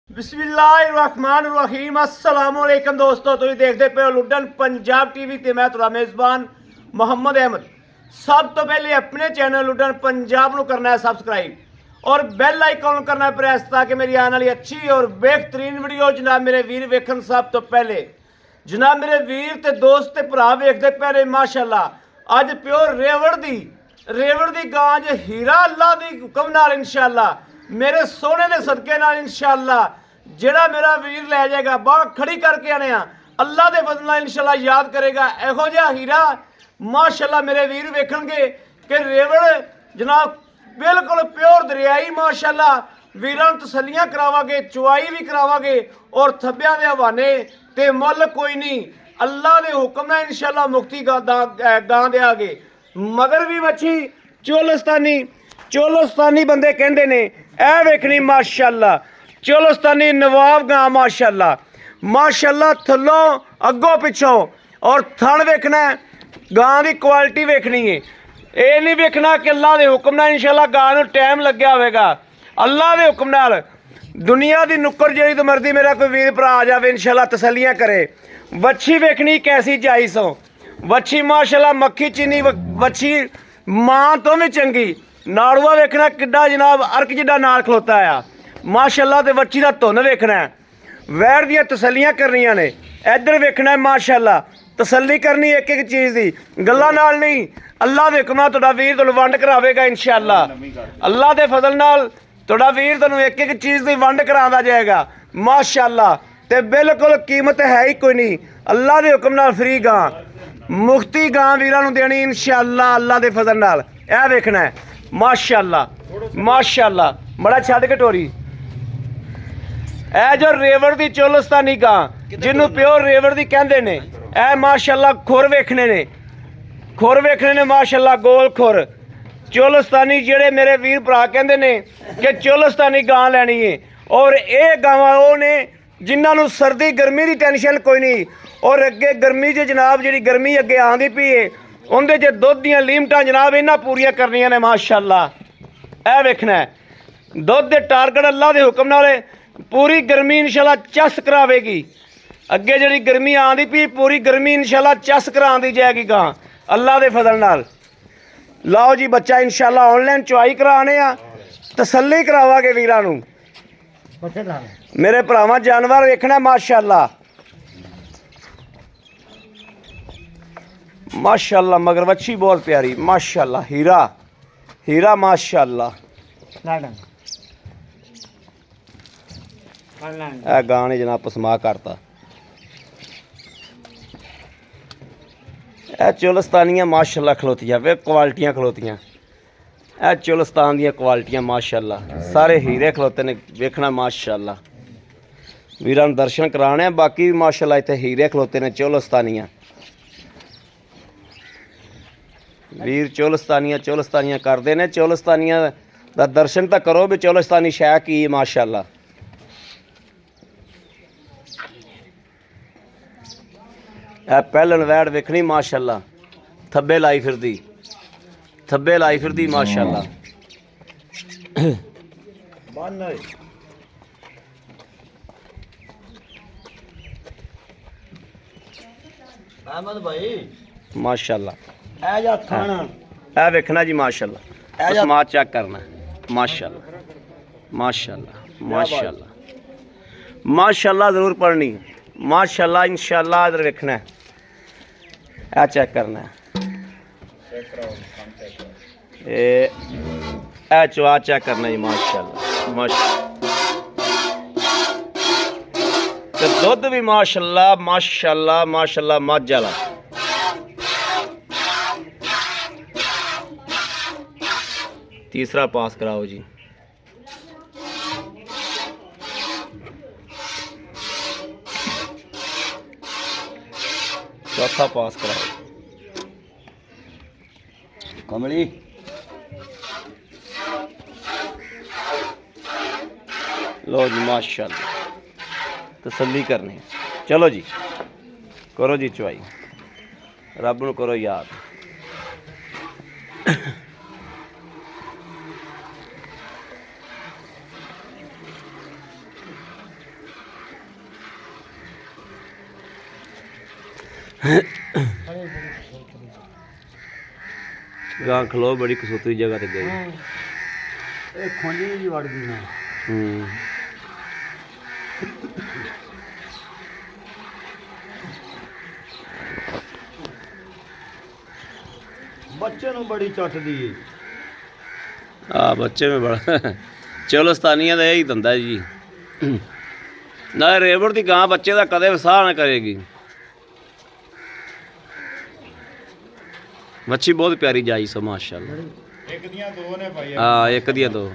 बिस्मिल्लाहिर्रहमानिर्रहीम अस्सलाम वालेकुम दोस्तों, तुम देखते पे हो लुडन पंजाब टीवी ते मैं तुहाडा मेज़बान मोहम्मद अहमद। सब तो पहले अपने चैनल लुडन पंजाब ਨੂੰ करना है सब्सक्राइब और बेल आइकन करना है प्रेस ताकि मेरी आने वाली अच्छी और बेहतरीन वीडियो जनाब मेरे वीर वेखन। सब तो पहले जनाब मेरे वीर ते दोस्त ते भरा वेखते पहले माशाअल्लाह अज प्योर रेवड़ दी गां ज हीरा अल्लाह दी हुक्म नाल इंशाअल्लाह मेरे सोने दे सदके नाल इंशाअल्लाह जेड़ा मेरा वीर लै जाएगा बाह खड़ी करके आने अल्लाह दे फजल नाल इंशाअल्लाह याद करेगा। इहो जिहा हीरा माशाअल्लाह मेरे वीर वेखणगे कि रेवड़ जनाब बिल्कुल प्योर दरियाई माशाअल्लाह वीरां नूं तसल्लियां करावांगे, चुआई भी करावांगे और थब्बियां दे हवाने ते मुੱਲ कोई नहीं अल्लाह दे हुक्म नाल इंशाअल्लाह मुक्ति गां देआंगे। मगर भी बच्ची चोलस्तानी बंदे कहंदे ने ऐ वेखनी माशाअल्लाह चोलस्तानी नवाब गां माशाअल्लाह थल्लों अगों पिछों और थण वेखना है, गां दी क्वालिटी वेखनी है। ये नहीं वेखना कि अल्लाह दे हुक्म नाल इंशाअल्लाह गां नूं टाइम लग्या होवेगा। अल्लाह दे हुक्म नाल दुनिया दी नुक्कर जेड़ी तो मर्जी मेरा कोई वीर भरा आ जावे इंशाअल्लाह तसल्लियां करे। वच्छी वेखनी कैसी जाई सो वच्छी माशाअल्लाह मक्खी चीनी वच्छी मां तो भी चंगी। नाड़ूआ वेखना किड्डा जनाब अर्क जिड्डा नाल खलोता आ माशाअल्लाह ते वच्छी दा धुन वेखना है। वैर दियां तसल्लियां करनियां ने इधर वेखना है माशाअल्लाह तसल्ली करनी एक एक चीज़ दी गल्लां नाल नहीं। अल्लाह दे हुक्म नाल तुहाडा वीर तुहानूं वंड करावेगा इंशाअल्लाह। अल्लाह दे फजल नाल तुहाडा वीर तुहानूं एक एक चीज़ दी वंड करांदा जाएगा माशाअल्लाह। ते बिल्कुल कीमत है ही कोई नहीं अल्लाह दे हुक्म नाल फ्री गां मुफ्ती गां वीरां नूं देनी इंशाअल्लाह अल्लाह दे फजल नाल। ए वेखना है माशाअल्लाह बड़ा छड्ड के टोरी ए जो रेवड़ दी चोलस्तानी गां जिन्हों प्योर रेवड़ दी कहंदे ने ए माशाअल्लाह खुर वेखने ने माशाअल्लाह गोल खुर चोलस्तानी जेड़े मेरे वीर भरा कहंदे ने कि चोलस्तानी गां लैनी है। और ये गावां वो ने जिन्होंने सर्दी गर्मी की टेंशन कोई नहीं और अगे गर्मी च जनाब जी गर्मी अगे आँदी पई है उनके च दुध दियाँ लीमटां जनाब इन्हां पूरियां करनियां ने माशाअल्लाह। ए वेखना है दुध दे टारगेट अल्लाह दे हुक्म नाल पूरी गर्मी इंशाअल्लाह चस करावेगी। अगे जी गर्मी आँदी पई पूरी गर्मी इंशाअल्लाह चस करांदी जाएगी गां अल्लाह दे फजल नाल। लाओ जी बच्चा इंशाअल्लाह ऑनलाइन चुआई कराने आ तसल्ली करावांगे वीरां नूं। मेरे भरावां जानवर वेखना माशाअल्लाह मगर वच्छी बहुत प्यारी माशाअल्लाह हीरा माशाअल्लाह। ए गां ने जनाब पसमा करता ए चोलस्तानियां माशाअल्लाह खलोतियां वे क्वालिटियां खलोतियां ए चोलस्तान दियां क्वालिटियां माशाअल्लाह सारे हीरे खलोते ने वेखना माशाअल्लाह। वीरां नूं दर्शन कराने बाकी माशाअल्लाह इत्थे हीरे खलोते ने चोलस्तानियां वीर चोलस्तानियां करते ने चोलस्तानियां दा दर्शन तो करो भी चोलस्तानी शै की माशाअल्लाह। ए पहलन वैड़ वेखनी माशाअल्लाह थब्बे लाई फिरदी माशाअल्लाह। अहमद भाई माशाअल्लाह ए वेखना जी माशाअल्लाह समाज चेक करना माशाअल्लाह जरूर पढ़नी माशाअल्लाह इंशाअल्लाह। इधर वेखना है ए चेक करना है ए चुआ चेक करना जी माशाअल्लाह ते दुध भी माशाअल्लाह मझ वाला। तीसरा पास कराओ जी चौथा पास कराओ कमली। लो जी माशाअल्लाह तसल्ली करनी चलो जी करो जी चुआई रब नूं करो याद। ਗਾਂ ਖਲੋ ਬੜੀ ਕਸੂਤਰੀ ਜਗ੍ਹਾ ਤੇ ਗਈ। ਇਹ ਖੁੰਝੀ ਜੀ ਵੜ ਗਈ ਨਾ। ਬੱਚੇ ਨੂੰ ਬੜੀ ਚੱਟਦੀ ਏ। ਬੱਚੇ में बड़ा ਚੋਲਸਤਾਨੀਆਂ ਦਾ ਇਹੀ ਧੰਦਾ ਜੀ। ਨਾ ਰੇਵੜ ਦੀ ਗਾਂ ਬੱਚੇ ਦਾ ਕਦੇ ਵਸਾਹ ਨਾ ਕਰੇਗੀ। ਮੱਛੀ ਬਹੁਤ ਪਿਆਰੀ ਜਾਈ ਸੋ ਮਾਸ਼ਾਅੱਲਾ। ਇੱਕ ਦੀਆਂ ਦੋ ਨੇ ਭਾਈ। ਹਾਂ ਇੱਕ ਦੀਆਂ ਦੋ।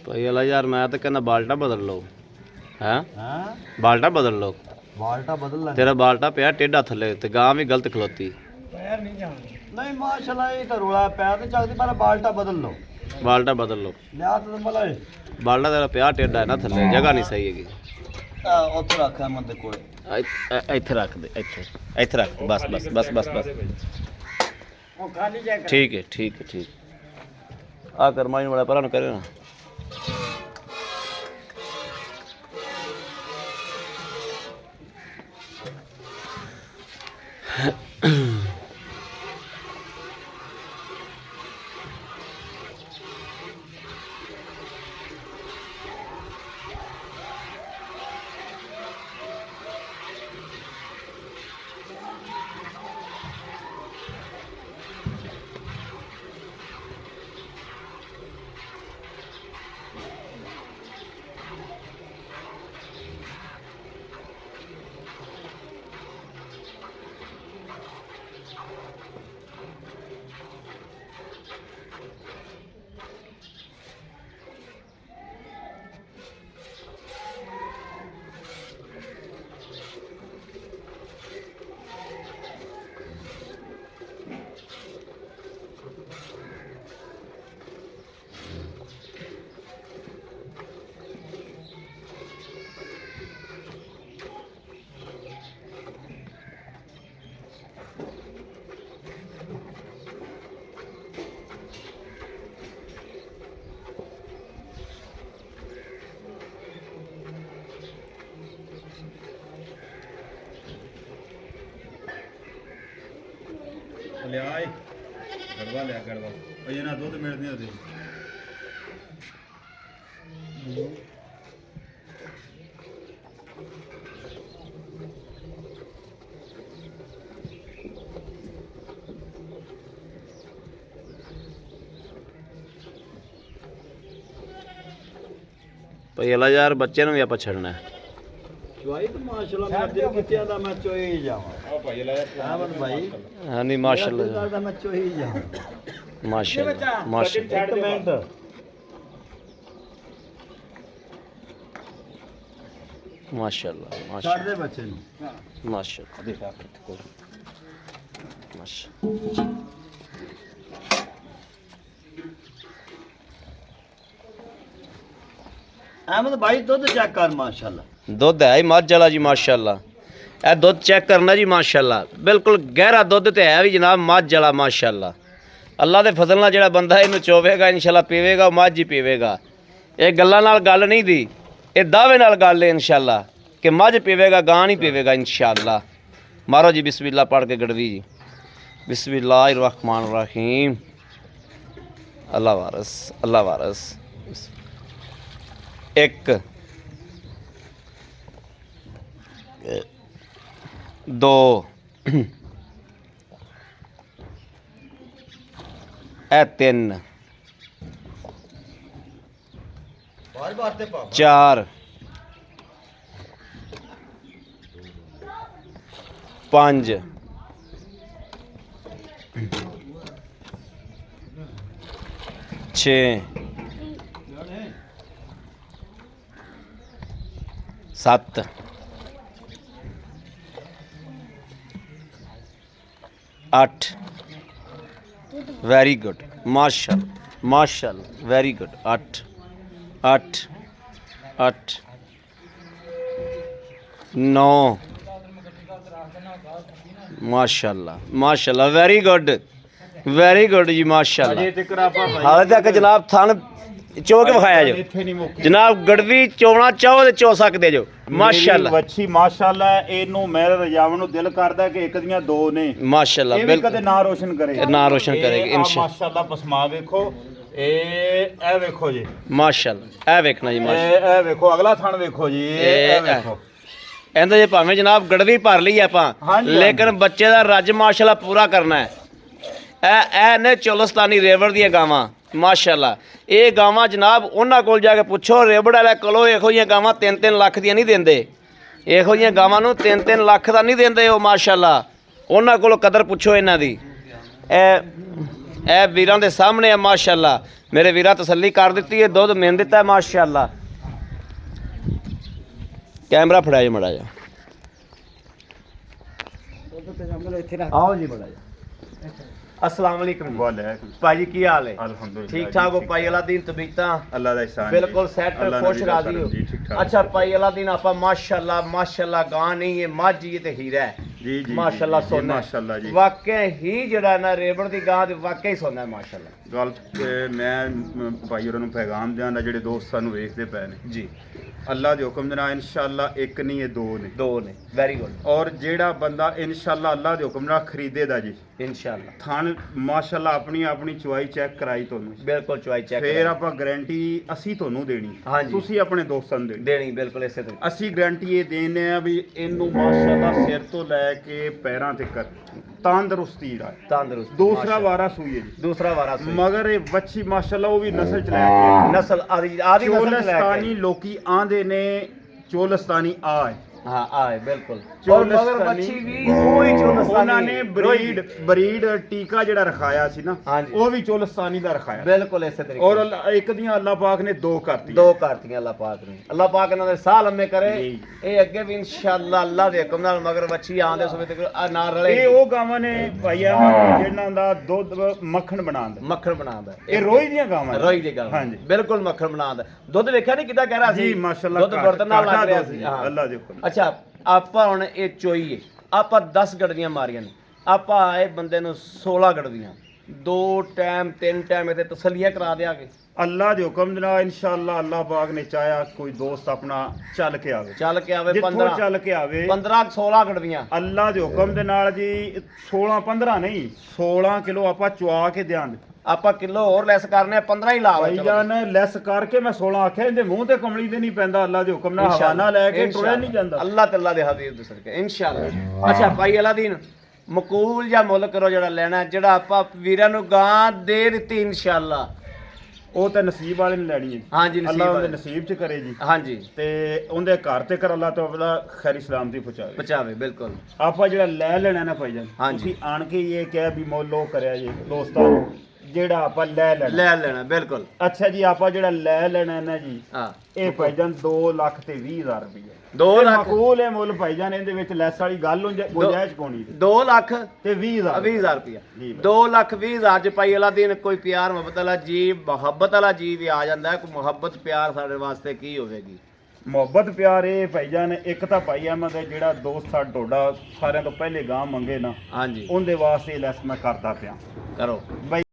ਭਾਈ ਅਲਾ ਯਾਰ ਮੈਂ ਤਾਂ ਕਹਿੰਦਾ ਬਾਲਟਾ ਬਦਲ ਲਓ। ਹੈਂ ਬਾਲਟਾ ਬਦਲ ਲਓ। ਬਾਲਟਾ ਬਦਲ ਲੈ। ਤੇਰਾ ਬਾਲਟਾ ਪਿਆ ਟੇਢਾ ਥੱਲੇ ਤੇ ਗਾਂ ਵੀ ਗਲਤ ਖਲੋਤੀ। ਪੈਰ ਨਹੀਂ ਜਾਣਦੇ। ਨਹੀਂ ਮਾਸ਼ਾਅੱਲਾ ਇਹ ਤਾਂ ਰੋਲਾ ਪੈਰ ਤੇ ਚੱਲਦੀ ਪਰ ਬਾਲਟਾ ਬਦਲ ਲਓ। ਬਾਲਟਾ ਬਦਲ ਲਓ। ਲਿਆ ਤਾਂ ਮਲਾਏ। ਬਾਲਟਾ ਤੇਰਾ ਪਿਆ ਟੇਢਾ ਹੈ ਨਾ ਥੱਲੇ ਜਗ੍ਹਾ ਨਹੀਂ ਸਹੀ ਹੈਗੀ। ਉੱਥੇ ਰੱਖਿਆ ਮੈਂ ਦੇ ਕੋਲੇ। ਇੱਥੇ ਰੱਖ ਦੇ ਇੱਥੇ ਰੱਖ ਦੇ ਬਸ ਬਸ ਬਸ ਬਸ ਬਸ। ਉਹ ਖਾਲੀ ਜਗ੍ਹਾ। ਠੀਕ ਹੈ ਠੀਕ ਹੈ ਠੀਕ। ਆ ਕਰਮਾਈ ਵਾਲਾ ਪਰਾਂ ਨੂੰ ਕਰੇ ਨਾ। ਲਿਆ ਏ ਗੜਵਾ ਲਿਆ ਗੜਵਾ ਉਹ ਇਹਨਾਂ ਦੁੱਧ ਮਿਲਦੇ ਉਹਦੇ ਭਾਈ ਅਲਾ ਯਾਰ ਬੱਚੇ ਨੂੰ ਵੀ ਆਪਾਂ ਛੱਡਣਾ ਹੈ। ਚੁਆਈ ਤਾਂ ਮਾਸ਼ਾਅੱਲਾ ਮੈਂ ਦਿਲ ਕਿਤਿਆਂ ਦਾ ਮੈਂ ਚੋਈ ਹੀ ਜਾਵਾਂ। ਆ ਭਾਈ ਲੈ ਆਮਦ ਭਾਈ। ਹਾਂ ਨਹੀਂ ਮਾਸ਼ਾਅੱਲਾ ਦਾ ਮੈਂ ਚੋਈ ਹੀ ਜਾਵਾਂ। ਮਾਸ਼ਾਅੱਲਾ ਮਾਸ਼ਾਅੱਲਾ। ਇੱਕ ਮਿੰਟ ਮਾਸ਼ਾਅੱਲਾ ਛੱਡ ਮਾਸ਼ਾਅੱਲਾ ਦੇ ਬੱਚੇ ਨੂੰ ਮਾਸ਼ਾਅੱਲਾ ਦੇਖਾ ਕੋਲ ਮਾਸ਼ਾ ਅਹਿਮਦ ਭਾਈ ਦੁੱਧ ਚੈੱਕ ਕਰ ਮਾਸ਼ਾਅੱਲਾ ਦੁੱਧ ਹੈ ਹੀ ਮੱਝ ਵਾਲਾ ਜੀ ਮਾਸ਼ਾਅੱਲਾ ਇਹ ਦੁੱਧ ਚੈੱਕ ਕਰਨਾ ਜੀ ਮਾਸ਼ਾਅੱਲਾ ਬਿਲਕੁਲ ਗਹਿਰਾ ਦੁੱਧ ਤੇ ਹੈ ਵੀ ਜਨਾਬ ਮੱਝ ਵਾਲਾ ਮਾਸ਼ਾਅੱਲਾ ਅੱਲਾ ਦੇ ਫਜ਼ਲ ਨਾਲ ਜਿਹੜਾ ਬੰਦਾ ਇਹਨੂੰ ਚੋਵੇਗਾ ਇਨਸ਼ਾਅੱਲਾ ਪੀਵੇਗਾ ਉਹ ਮੱਝ ਹੀ ਪੀਵੇਗਾ ਇਹ ਗੱਲਾਂ ਨਾਲ ਗੱਲ ਨਹੀਂ ਦੀ ਇਹ ਦਾਅਵੇ ਨਾਲ ਗੱਲ ਹੈ ਇਨਸ਼ਾਅੱਲਾ ਕਿ ਮੱਝ ਪੀਵੇਗਾ ਗਾਂ ਨਹੀਂ ਪੀਵੇਗਾ ਇਨਸ਼ਾਅੱਲਾ ਮਾਰੋ ਜੀ ਬਿਸਮਿल्लाह पढ़ के गड़वी जी बिस्मिल्लाहिर्रहमानिर्रहीम अल्लाह वारस एक दो ए तीन बार ते पा चार पांच छे सत्त अठ वेरी गुड माशाअल्लाह वेरी गुड अठ अठ अठ नौ माशाअल्लाह वेरी गुड जी माशाअल्लाह हाले तक जनाब थन चो के विखाया जो ਇੱਥੇ ਨਹੀਂ ਮੁੱਕੀ जनाब गड़वी चोना चाहो ते चो सकते जो माशाअल्लाह ਵੱਛੀ ਮਾਸ਼ਾਅੱਲਾ ਇਹਨੂੰ ਮੇਰੇ ਰਜਾਵਣ ਨੂੰ ਦਿਲ ਕਰਦਾ ਕਿ ਇੱਕ ਦੀਆਂ ਦੋ ਨੇ माशाअल्लाह ਇਹ ਵੀ ਕਦੇ बिल्कुल ਨਾਂ ਰੋਸ਼ਨ ਕਰੇ ਨਾ ਰੋਸ਼ਨ ਕਰੇਗੀ, ਇਹ ਆਹ ਇਨਸ਼ਾ- ਮਾਸ਼ਾਅੱਲਾ ਪਸਮਾ ਵੇਖੋ ਇਹ ਵੇਖੋ ਜੀ माशाअल्लाह ए वेखना जी माशाअल्लाह ਇਹ ਵੇਖੋ ਅਗਲਾ ਥਣ ਵੇਖੋ ਜੀ ਇਹ ਵੇਖੋ ਇਹਦੇ ਜੇ ਭਾਵੇਂ ਜਨਾਬ ਗੜਵੀ ਭਰ ਲਈ ਆਪਾਂ ਹਾਂਜੀ, ਲੇਕਿਨ ਬੱਚੇ ਦਾ ਰੱਜ ਮਾਸ਼ਾਅੱਲਾ ਪੂਰਾ ਕਰਨਾ ਹੈ ਇਹ ਨੇ ਚੋਲਸਤਾਨੀ ਰੇਵੜ ਦੀਆਂ ਗਾਵਾਂ ਮਾਸ਼ਾਅੱਲਾ ਇਹ ਗਾਵਾਂ ਜਨਾਬ ਉਹਨਾਂ ਕੋਲ ਜਾ ਕੇ ਪੁੱਛੋ ਰੇਵੜ ਵਾਲੇ ਕੋਲੋਂ ਇਹੋ ਜਿਹੀਆਂ ਗਾਵਾਂ 3-3 ਲੱਖ ਦੀਆਂ ਨਹੀਂ ਦਿੰਦੇ ਇਹੋ ਜਿਹੀਆਂ ਗਾਵਾਂ ਨੂੰ 3-3 ਲੱਖ ਦਾ ਨਹੀਂ ਦਿੰਦੇ ਉਹ ਮਾਸ਼ਾਅੱਲਾ ਉਹਨਾਂ ਕੋਲੋਂ ਕਦਰ ਪੁੱਛੋ ਇਹਨਾਂ ਦੀ ਇਹ ਵੀਰਾਂ ਦੇ ਸਾਹਮਣੇ ਹੈ ਮਾਸ਼ਾਅੱਲਾ ਮੇਰੇ ਵੀਰਾਂ ਤਸੱਲੀ ਕਰ ਦਿੱਤੀ ਹੈ ਦੁੱਧ ਮਿਲ ਦਿੱਤਾ ਹੈ ਮਾਸ਼ਾਅੱਲਾ कैमरा फड़ाए मड़ा जा आओ जी बड़ा जा अस्सलाम वालेकुम ਵਾਲੇਕੁਮ भाई की हाल है ਅਲਹਮਦੁਲਿਲਾ ठीक ठाक हो भाई अलादीन तबीयता ਅੱਲਾ ਦਾ ihsan बिल्कुल सेट खुश राजी हो जी ठीक ठाक अच्छा भाई अलादीन आपा माशाल्लाह गां नहीं है मझ ही ते हीरा है जी जी माशाल्लाह जी, सोना माशाल्लाह जी वाकई ही जड़ा ना रेबड़ दी गां ते वाकई सोना है माशाल्लाह ਗੱਲ ਮੈਂ ਭਾਈ ਹੋਰਾਂ ਨੂੰ ਪੈਗਾਮ ਦਿਆਂਦਾ ਜਿਹੜੇ ਦੋਸਤ ਸਾਨੂੰ ਵੇਖਦੇ ਪਏ ਨੇ जी ਅੱਲਾ ਦੇ ਹੁਕਮ ਦੇ ਨਾਲ ਇਨਸ਼ਾਅੱਲਾ ਇੱਕ ਨਹੀਂ ਇਹ ਦੋ ਨੇ दो ने वेरी गुड ਔਰ ਜਿਹੜਾ ਬੰਦਾ ਇਨਸ਼ਾਅੱਲਾ ਅੱਲਾ ਦੇ ਹੁਕਮ ਨਾਲ ਖਰੀਦੇਦਾ ਜੀ इंशाल्लाह ਥਣ ਮਾਸ਼ਾਅੱਲਾ ਆਪਣੀ ਚੁਆਈ ਚੈੱਕ ਕਰਾਈ ਤੁਹਾਨੂੰ बिल्कुल चॉइस चेक ਫੇਰ ਆਪਾਂ ਗਾਰੰਟੀ ਅਸੀਂ ਤੁਹਾਨੂੰ ਦੇਣੀ ਹਾਂਜੀ। ਤੁਸੀਂ ਆਪਣੇ ਦੋਸਤਾਂ ਨੂੰ ਦੇਣੀ देनी बिल्कुल इसे तरीके ਅਸੀਂ ਗਾਰੰਟੀ ਇਹ ਦੇਨੇ ਆ ਵੀ ਇਹਨੂੰ ਮਾਸ਼ਾਅੱਲਾ ਸਿਰ ਤੋਂ ਲੈ ਕੇ ਪੈਰਾਂ ਤੱਕ ਤੰਦਰੁਸਤੀ ਦਾ तंदुरुस्त ਦੂਸਰਾ माशाल्लाह। ਵਾਰਾ ਸੂਈ ਹੈ ਜੀ दूसरा वारा सुई। ਮਗਰ ਇਹ ਵੱਛੀ ਮਾਸ਼ਾਅੱਲਾ ਉਹ ਵੀ ਨਸਲ ਚ ਲੈ ਕੇ नस्ल आदि आदि नस्ल से लेके ਚੋਲਸਤਾਨੀ ਲੋਕੀ ਆਂਦੇ ਨੇ ਚੋਲਸਤਾਨੀ ਆ ਹੈ। हाँ आए बिल्कुल और मगर चोलस्तानी- बच्ची भी वही चोलस्तानी ਉਹਨਾਂ ਨੇ ਬਰੀਡ ਟੀਕਾ ਜਿਹੜਾ ਰਖਾਇਆ ਸੀ ਨਾ ਹਾਂਜੀ। ਉਹ ਵੀ ਚੋਲਸਤਾਨੀ ਦਾ ਰਖਾਇਆ बिल्कुल ऐसे तरीके ਔਰ ਇੱਕ ਦੀਆਂ ਅੱਲਾਹ ਪਾਕ ਨੇ ਦੋ ਕਰਤੀ दो करती अल्लाह पाक ने अल्लाह पाक इन्हां दे साह लम्मे करे जी। ए अगे भी इंशाअल्लाह अल्लाह दे हुक्म नाल मगर बच्ची आंदे समय तक ना रले ਇਹ ਉਹ ਗਾਵਾਂ ਨੇ ਭਾਈ ਅਹਿਮਦ ਜਿਹਨਾਂ ਦਾ ਦੁੱਧ ਮੱਖਣ ਬਣਾਉਂਦਾ मक्खन बनांदा ਇਹ ਰੋਈ ਦੀਆਂ ਗਾਵਾਂ ਨੇ। रोई दी गल ਹਾਂਜੀ बिल्कुल मक्खन बनांदा दुੱਧ ਵੇਖਿਆ ਨਹੀਂ ਕਿਦਾਂ ਕਹਿ ਰਿਹਾ ਸੀ ਜੀ ਮਾਸ਼ਾਅੱਲਾ ਦੁੱਧ ਬਰਤਨ ਨਾਲ ਲੱਗ ਰਿਹਾ ਸੀ ਹਾਂ ਅੱਲਾਹ ਦੇ ਹੁਕਮ ਅੱਛਾ ਆਪਾਂ ਹੁਣ ਇਹ ਚੋਈਏ ਆਪਾਂ 10 ਗੜਵੀਆਂ ਮਾਰੀਆਂ ਨੇ ਆਪਾਂ ਆਏ ਬੰਦੇ ਨੂੰ 16 ਗੜਵੀਆਂ 2 ਟਾਈਮ 3 ਟਾਈਮ ਇਹਦੇ ਤਸੱਲੀਆਂ ਕਰਾ ਦਿਆਂਗੇ ਅੱਲਾਹ ਦੇ ਹੁਕਮ ਦੇ ਨਾਲ ਇਨਸ਼ਾਅੱਲਾ ਅੱਲਾਹ ਪਾਕ ਨੇ ਚਾਹਿਆ ਕੋਈ ਦੋਸਤ ਆਪਣਾ ਚੱਲ ਕੇ ਆਵੇ ਚੱਲ ਕੇ ਆਵੇ ਜਿੱਥੋਂ 15 ਚੱਲ ਕੇ ਆਵੇ 15 16 ਗੜਵੀਆਂ ਅੱਲਾਹ ਦੇ ਹੁਕਮ ਦੇ ਨਾਲ ਜੀ 16 15 ਨਹੀਂ 16 ਕਿਲੋ ਆਪਾਂ ਚੁਆ ਕੇ ਦਿਆਂਗੇ ਆਪਾਂ ਕਿਲੋ ਹੋਰ ਲੈਸ ਕਰਨੇ ਆ 15 ਹੀ ਲਾ ਭਾਈ ਜਾਨ ਲੈਸ ਕਰਕੇ ਮੈਂ 16 ਆਖਿਆ ਇਹਦੇ ਮੂੰਹ ਤੇ ਕਮਲੀ ਤੇ ਨਹੀਂ ਪੈਂਦਾ ਅੱਲਾਹ ਦੇ ਹੁਕਮ ਨਾਲ ਹਵਾਨਾ ਲੈ ਕੇ ਟੁਰਿਆ ਨਹੀਂ ਜਾਂਦਾ ਅੱਲਾਹ ਤੇ ਅੱਲਾਹ ਦੇ ਹਬੀਬ ਦੇ ਸਦਕੇ ਇਨਸ਼ਾਅੱਲਾ ਅੱਛਾ ਭਾਈ ਅਲਾਦੀਨ ਮਕੂਲ ਜਾਂ ਮੁੱਲ ਕਰੋ ਜਿਹੜਾ ਲੈਣਾ ਹੈ, ਜਿਹੜਾ ਆਪਾਂ ਵੀਰਾਂ ਨੂੰ ਗਾਂ ਦੇ ਦਿੱਤੀ ਇਨਸ਼ਾਅੱਲਾ ਉਹ ਤਾਂ ਨਸੀਬ ਵਾਲੇ ਨੇ ਲੈਣੀ ਹੈ ਹਾਂਜੀ ਨਸੀਬ ਅੱਲਾਹ ਉਹਦੇ ਵਾਲੇ। ਨਸੀਬ ਚ ਕਰੇ ਜੀ ਹਾਂਜੀ ਤੇ ਉਹਦੇ ਘਰ ਤੇ ਕਰ ਅੱਲਾਹ ਤੋਂ ਆਪਣਾ ਖੈਰੀ ਸਲਾਮਤੀ ਪਹੁੰਚਾਵੇ ਪਚਾਵੇ ਬਿਲਕੁਲ ਆਪਾਂ ਜਿਹੜਾ ਲੈ ਲੈਣਾ ਨਾ ਭਾਈ ਜਾਨ ਹਾਂਜੀ। ਤੁਸੀਂ ਆਣ ਕੇ ਇਹ ਕਹਿ ਵੀ ਮੁੱਲ ਉਹ ਕਰਿਆ ਜੀ ਦੋਸਤਾਂ ਨੂੰ ਜਿਹੜਾ ਆਪਾਂ ਲੈ ਲੈਣਾ। ਲੈ ਲੈਣਾ ਬਿਲਕੁਲ। ਅੱਛਾ ਜੀ, ਆਪਾਂ ਜਿਹੜਾ ਲੈ ਲੈਣਾ ਨਾ ਜੀ, ਹਾਂ ਇਹ ਭਾਈਜਾਨ 2,20,000 ਰੁਪਏ 2 ਲੱਖ ਮਕਬੂਲ ਹੈ ਮੁੱਲ ਭਾਈਜਾਨ, ਇਹਦੇ ਵਿੱਚ ਲੈਸ ਵਾਲੀ ਗੱਲ ਗੁੰਜਾਇਸ਼ ਕੋਣੀ 2 ਲੱਖ ਤੇ 20,000 20,000 ਰੁਪਇਆ ਜੀ ਬਾਈ। 2,20,000 ਚ ਭਾਈ ਅਲਾ ਦਿਨ ਕੋਈ ਪਿਆਰ ਮੁਹੱਬਤ ਵਾਲਾ ਜੀ, ਮੁਹੱਬਤ ਵਾਲਾ ਜੀ ਵੀ ਆ ਜਾਂਦਾ ਹੈ। ਕੋਈ ਮੁਹੱਬਤ ਪਿਆਰ ਸਾਡੇ ਵਾਸਤੇ ਕੀ ਹੋਵੇਗੀ? ਮੁਹੱਬਤ ਪਿਆਰ ਇਹ ਭਾਈਜਾਨ, ਇੱਕ ਤਾਂ ਭਾਈ ਅਹਿਮਦ ਹੈ ਜਿਹੜਾ ਦੋਸਤ ਸਾਡਾ ਤੁਹਾਡਾ ਸਾਰਿਆਂ ਤੋਂ ਪਹਿਲੇ ਗਾਂ ਮੰਗੇ ਨਾ, ਹਾਂਜੀ ਉਹਦੇ ਵਾਸਤੇ ਲੈਸ ਮੈਂ ਕਰਦਾ ਪਿਆ ਕਰੋ। ਬਾਈ